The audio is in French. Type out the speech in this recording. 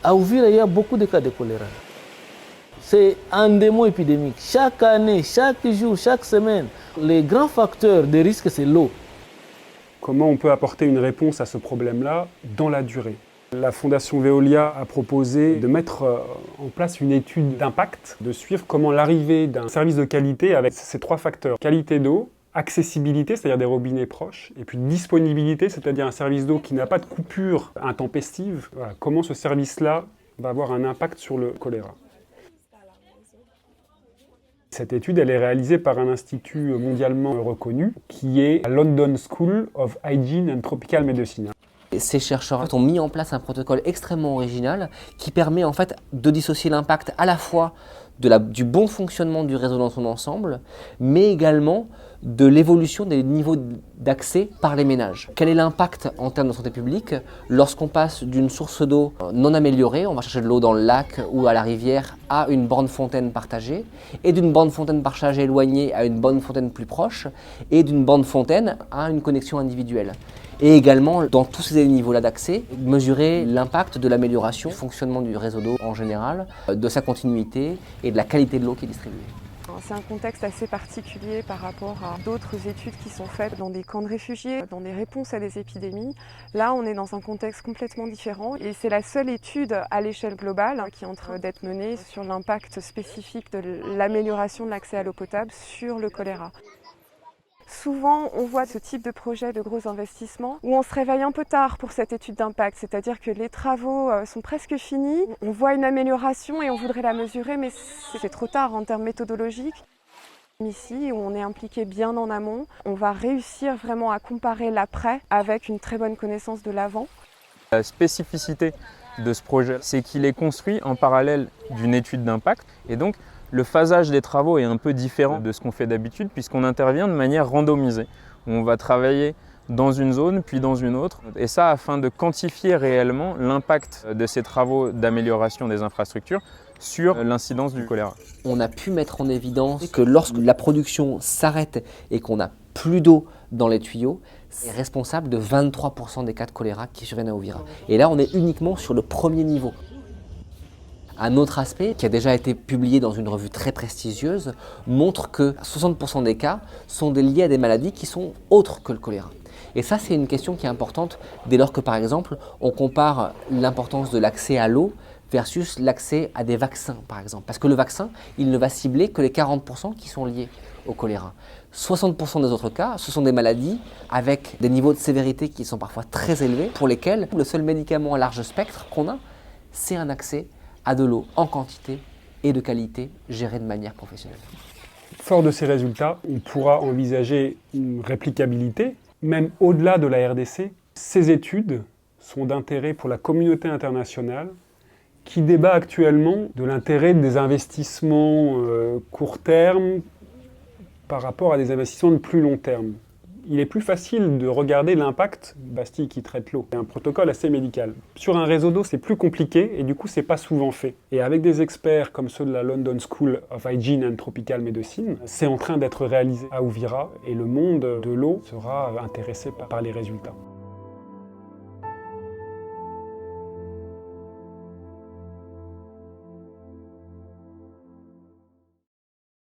À Uvira, il y a beaucoup de cas de choléra. C'est endémique épidémique. Chaque année, chaque jour, chaque semaine, les grands facteurs de risque, c'est l'eau. Comment on peut apporter une réponse à ce problème-là dans la durée? La Fondation Veolia a proposé de mettre en place une étude d'impact, de suivre comment l'arrivée d'un service de qualité avec ces trois facteurs. Qualité d'eau, accessibilité, c'est-à-dire des robinets proches, et puis disponibilité, c'est-à-dire un service d'eau qui n'a pas de coupure intempestive. Voilà, comment ce service-là va avoir un impact sur le choléra. Cette étude, elle est réalisée par un institut mondialement reconnu qui est la London School of Hygiene and Tropical Medicine. Ces chercheurs ont mis en place un protocole extrêmement original qui permet en fait de dissocier l'impact à la fois du bon fonctionnement du réseau dans son ensemble, mais également de l'évolution des niveaux d'accès par les ménages. Quel est l'impact en termes de santé publique lorsqu'on passe d'une source d'eau non améliorée, on va chercher de l'eau dans le lac ou à la rivière, à une borne fontaine partagée, et d'une borne fontaine partagée éloignée à une borne fontaine plus proche, et d'une borne fontaine à une connexion individuelle. Et également, dans tous ces niveaux-là d'accès, mesurer l'impact de l'amélioration du fonctionnement du réseau d'eau en général, de sa continuité et de la qualité de l'eau qui est distribuée. C'est un contexte assez particulier par rapport à d'autres études qui sont faites dans des camps de réfugiés, dans des réponses à des épidémies. Là, on est dans un contexte complètement différent et c'est la seule étude à l'échelle globale qui est en train d'être menée sur l'impact spécifique de l'amélioration de l'accès à l'eau potable sur le choléra. Souvent, on voit ce type de projet de gros investissements où on se réveille un peu tard pour cette étude d'impact, c'est-à-dire que les travaux sont presque finis, on voit une amélioration et on voudrait la mesurer, mais c'est trop tard en termes méthodologiques. Ici, où on est impliqué bien en amont, on va réussir vraiment à comparer l'après avec une très bonne connaissance de l'avant. La spécificité de ce projet, c'est qu'il est construit en parallèle d'une étude d'impact et donc le phasage des travaux est un peu différent de ce qu'on fait d'habitude puisqu'on intervient de manière randomisée. On va travailler dans une zone puis dans une autre et ça afin de quantifier réellement l'impact de ces travaux d'amélioration des infrastructures sur l'incidence du choléra. On a pu mettre en évidence que lorsque la production s'arrête et qu'on n'a plus d'eau dans les tuyaux, c'est responsable de 23% des cas de choléra qui surviennent à Uvira. Et là, on est uniquement sur le premier niveau. Un autre aspect, qui a déjà été publié dans une revue très prestigieuse, montre que 60% des cas sont liés à des maladies qui sont autres que le choléra. Et ça, c'est une question qui est importante dès lors que, par exemple, on compare l'importance de l'accès à l'eau versus l'accès à des vaccins, par exemple. Parce que le vaccin, il ne va cibler que les 40% qui sont liés au choléra. 60% des autres cas, ce sont des maladies avec des niveaux de sévérité qui sont parfois très élevés, pour lesquels le seul médicament à large spectre qu'on a, c'est un accès à de l'eau en quantité et de qualité gérée de manière professionnelle. Fort de ces résultats, on pourra envisager une réplicabilité, même au-delà de la RDC. Ces études sont d'intérêt pour la communauté internationale qui débat actuellement de l'intérêt des investissements court terme par rapport à des investissements de plus long terme. Il est plus facile de regarder l'impact, Bastille qui traite l'eau, c'est un protocole assez médical. Sur un réseau d'eau, c'est plus compliqué et du coup, c'est pas souvent fait. Et avec des experts comme ceux de la London School of Hygiene and Tropical Medicine, c'est en train d'être réalisé à Uvira et le monde de l'eau sera intéressé par les résultats.